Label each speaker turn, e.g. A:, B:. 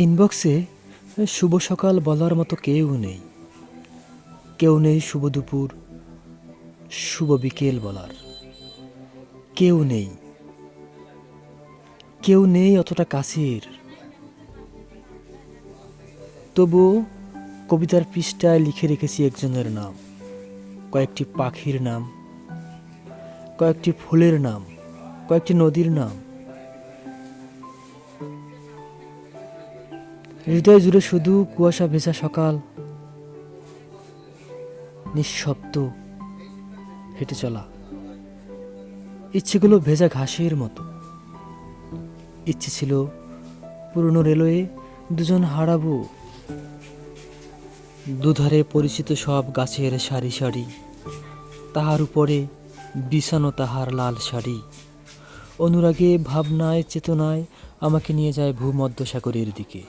A: ইনবক্সে শুভ সকাল বলার মতো কেউ নেই। কেউ নেই শুভ দুপুর, শুভ বিকেল বলার। কেউ নেই, কেউ নেই অতটা কাছের। তবুও কবিতার পৃষ্ঠায় লিখে রেখেছি একজনের নাম, কয়েকটি পাখির নাম, কয়েকটি ফুলের নাম, কয়েকটি নদীর নাম। হৃদয় জুড়ে শুধু কুয়াশা ভেজা সকাল, নিঃশব্দ হেঁটে চলা। ইচ্ছেগুলো ভেজা ঘাসের মতো। ইচ্ছে ছিল পুরনো রেলওয়ে দুজন হারাবো, দুধারে পরিচিত সব গাছের সারি সারি, তাহার উপরে বিছানো তাহার লাল শাড়ি। অনুরাগে ভাবনায় চেতনায় আমাকে নিয়ে যায় ভূমধ্যসাগরের দিকে।